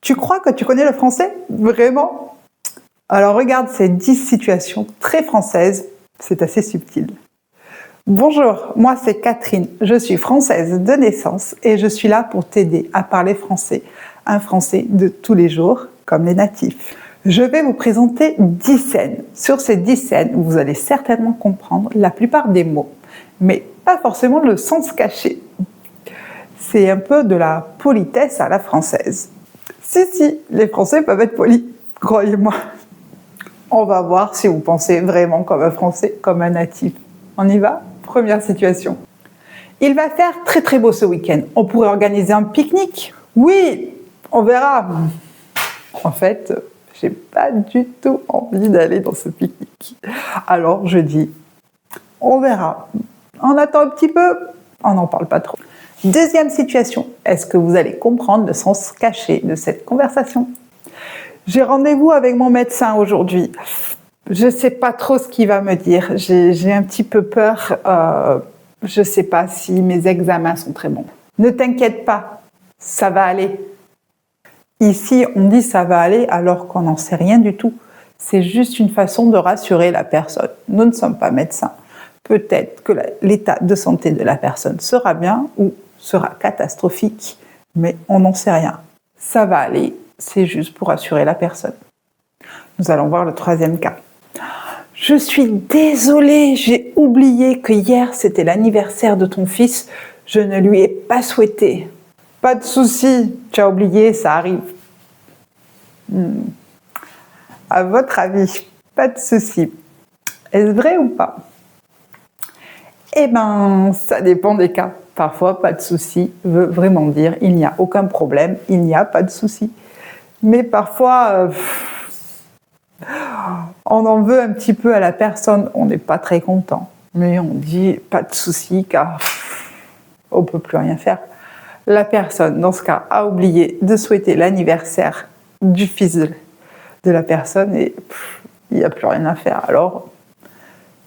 Tu crois que tu connais le français? Vraiment? Alors regarde ces 10 situations très françaises, c'est assez subtil. Bonjour, moi c'est Catherine, je suis française de naissance et je suis là pour t'aider à parler français, un français de tous les jours, comme les natifs. Je vais vous présenter 10 scènes. Sur ces 10 scènes, vous allez certainement comprendre la plupart des mots, mais pas forcément le sens caché. C'est un peu de la politesse à la française. Si, les Français peuvent être polis, croyez-moi. On va voir si vous pensez vraiment comme un Français, comme un natif. On y va? Première situation. Il va faire très très beau ce week-end. On pourrait organiser un pique-nique? Oui, on verra. En fait, j'ai pas du tout envie d'aller dans ce pique-nique. Alors je dis, on verra. On attend un petit peu, on n'en parle pas trop. Deuxième situation, est-ce que vous allez comprendre le sens caché de cette conversation? J'ai rendez-vous avec mon médecin aujourd'hui. Je ne sais pas trop ce qu'il va me dire. J'ai un petit peu peur. Je ne sais pas si mes examens sont très bons. Ne t'inquiète pas, ça va aller. Ici, on dit ça va aller alors qu'on n'en sait rien du tout. C'est juste une façon de rassurer la personne. Nous ne sommes pas médecins. Peut-être que l'état de santé de la personne sera bien ou sera catastrophique, mais on n'en sait rien. Ça va aller, c'est juste pour rassurer la personne. Nous allons voir le troisième cas. Je suis désolée, j'ai oublié que hier c'était l'anniversaire de ton fils, je ne lui ai pas souhaité. Pas de souci, tu as oublié, ça arrive. À votre avis, pas de souci. Est-ce vrai ou pas? Eh bien, ça dépend des cas. Parfois, pas de souci veut vraiment dire il n'y a aucun problème, il n'y a pas de souci. Mais parfois, on en veut un petit peu à la personne, on n'est pas très content. Mais on dit pas de souci car on ne peut plus rien faire. La personne, dans ce cas, a oublié de souhaiter l'anniversaire du fils de la personne et il n'y a plus rien à faire. Alors,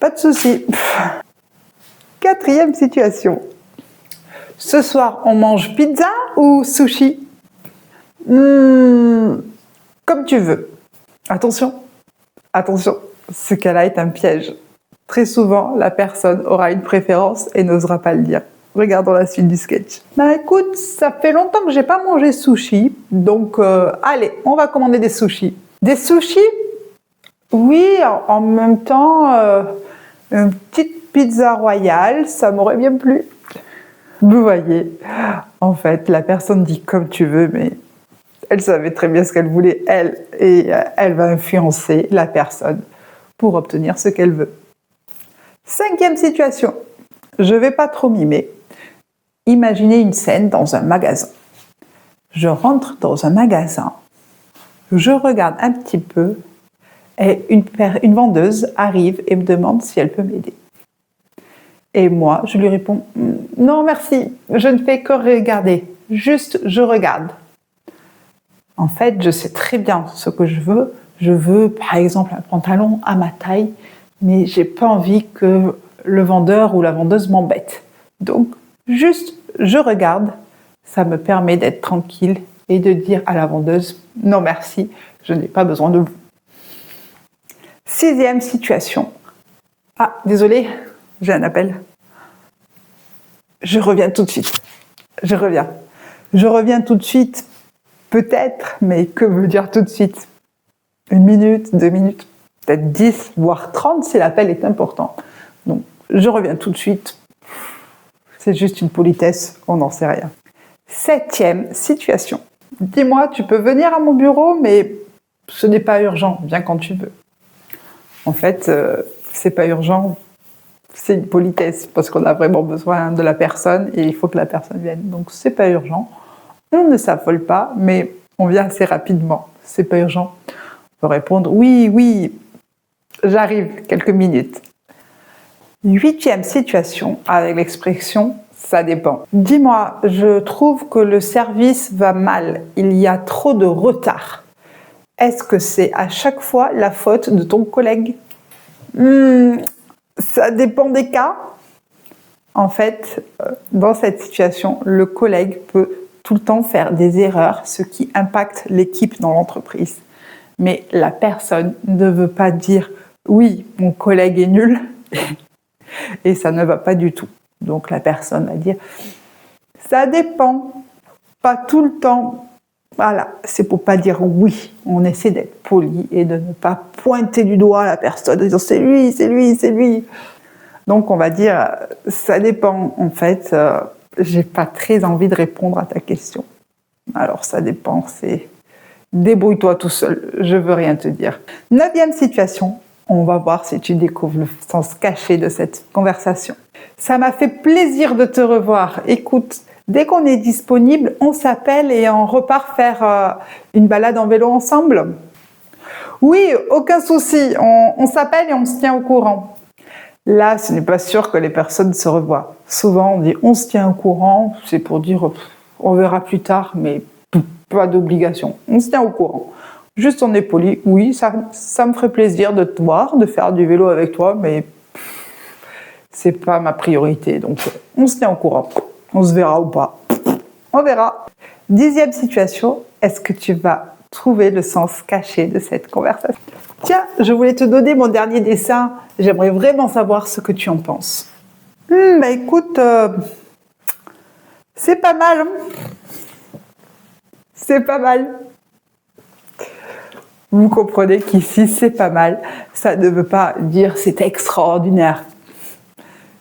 pas de souci. Quatrième situation. Ce soir, on mange pizza ou sushi? Comme tu veux. Attention, ce cas-là est un piège. Très souvent, la personne aura une préférence et n'osera pas le dire. Regardons la suite du sketch. Écoute, ça fait longtemps que j'ai pas mangé sushi, donc allez, on va commander des sushis. Des sushis? Oui, en même temps, une petite pizza royale, ça m'aurait bien plu. Vous voyez, en fait, la personne dit comme tu veux, mais elle savait très bien ce qu'elle voulait, elle, et elle va influencer la personne pour obtenir ce qu'elle veut. Cinquième situation, je ne vais pas trop mimer. Imaginez une scène dans un magasin. Je rentre dans un magasin, je regarde un petit peu, et une vendeuse arrive et me demande si elle peut m'aider. Et moi, je lui réponds « Non, merci, je ne fais que regarder, juste je regarde. » En fait, je sais très bien ce que je veux. Je veux, par exemple, un pantalon à ma taille, mais j'ai pas envie que le vendeur ou la vendeuse m'embête. Donc, juste je regarde, ça me permet d'être tranquille et de dire à la vendeuse « Non, merci, je n'ai pas besoin de vous. » Sixième situation. Ah, désolé, j'ai un appel. Je reviens tout de suite. Je reviens tout de suite, peut-être, mais que veut dire tout de suite? 1 minute, 2 minutes, peut-être 10, voire 30 si l'appel est important. Donc, je reviens tout de suite. C'est juste une politesse, on n'en sait rien. Septième situation. Dis-moi, tu peux venir à mon bureau, mais ce n'est pas urgent, viens quand tu veux. En fait, c'est pas urgent, c'est une politesse, parce qu'on a vraiment besoin de la personne et il faut que la personne vienne. Donc, c'est pas urgent. On ne s'affole pas, mais on vient assez rapidement. C'est pas urgent. On peut répondre oui, j'arrive, quelques minutes. Huitième situation avec l'expression ça dépend. Dis-moi, je trouve que le service va mal, il y a trop de retard. Est-ce que c'est à chaque fois la faute de ton collègue? Ça dépend des cas. En fait, dans cette situation, le collègue peut tout le temps faire des erreurs, ce qui impacte l'équipe dans l'entreprise. Mais la personne ne veut pas dire « oui, mon collègue est nul » et ça ne va pas du tout. Donc la personne va dire « ça dépend, pas tout le temps ». Voilà, c'est pour pas dire oui. On essaie d'être poli et de ne pas pointer du doigt la personne en disant c'est lui, c'est lui, c'est lui. Donc on va dire ça dépend. En fait, j'ai pas très envie de répondre à ta question. Alors ça dépend, c'est débrouille-toi tout seul. Je veux rien te dire. 9e situation. On va voir si tu découvres le sens caché de cette conversation. Ça m'a fait plaisir de te revoir. Écoute. Dès qu'on est disponible, on s'appelle et on repart faire une balade en vélo ensemble. Oui, aucun souci, on s'appelle et on se tient au courant. Là, ce n'est pas sûr que les personnes se revoient. Souvent, on dit on se tient au courant, c'est pour dire on verra plus tard, mais pas d'obligation. On se tient au courant. Juste on est poli. Oui, ça me ferait plaisir de te voir, de faire du vélo avec toi, mais c'est pas ma priorité. Donc, on se tient au courant. On se verra ou pas. On verra. 10e situation, est-ce que tu vas trouver le sens caché de cette conversation? Tiens, je voulais te donner mon dernier dessin. J'aimerais vraiment savoir ce que tu en penses. Écoute, c'est pas mal. C'est pas mal. Vous comprenez qu'ici, c'est pas mal. Ça ne veut pas dire c'est extraordinaire.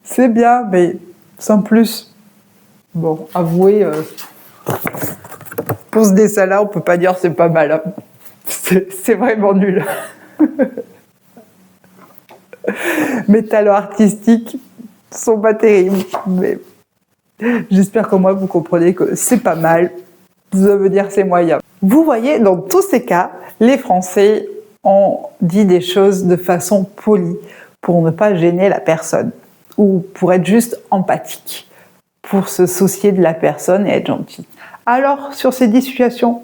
C'est bien, mais sans plus. Bon, avouez, pour ce dessin-là, on peut pas dire c'est pas mal. Hein. C'est vraiment nul. Mes talents artistiques sont pas terribles, mais j'espère qu'au moins vous comprenez que c'est pas mal. Ça veut dire c'est moyen. Vous voyez, dans tous ces cas, les Français ont dit des choses de façon polie pour ne pas gêner la personne ou pour être juste empathique. Pour se soucier de la personne et être gentil. Alors, sur ces 10 situations,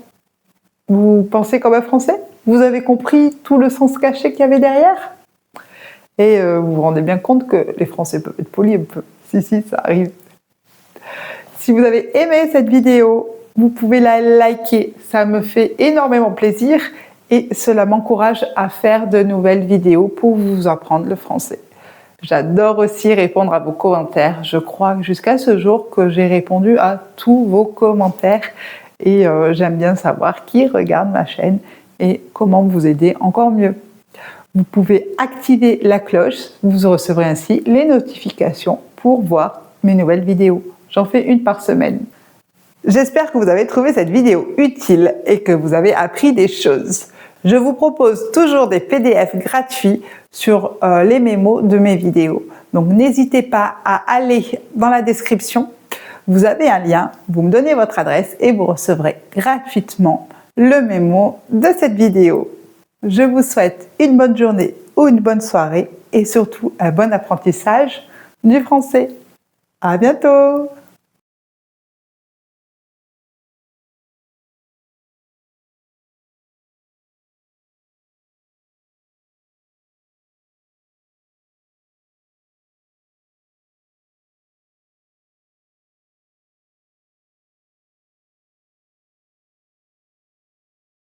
vous pensez comme un Français? Vous avez compris tout le sens caché qu'il y avait derrière? Et vous vous rendez bien compte que les Français peuvent être polis un peu. Si, ça arrive. Si vous avez aimé cette vidéo, vous pouvez la liker. Ça me fait énormément plaisir et cela m'encourage à faire de nouvelles vidéos pour vous apprendre le français. J'adore aussi répondre à vos commentaires. Je crois jusqu'à ce jour que j'ai répondu à tous vos commentaires et j'aime bien savoir qui regarde ma chaîne et comment vous aider encore mieux. Vous pouvez activer la cloche, vous recevrez ainsi les notifications pour voir mes nouvelles vidéos. J'en fais une par semaine. J'espère que vous avez trouvé cette vidéo utile et que vous avez appris des choses. Je vous propose toujours des PDF gratuits sur les mémos de mes vidéos. Donc n'hésitez pas à aller dans la description. Vous avez un lien, vous me donnez votre adresse et vous recevrez gratuitement le mémo de cette vidéo. Je vous souhaite une bonne journée ou une bonne soirée et surtout un bon apprentissage du français. À bientôt!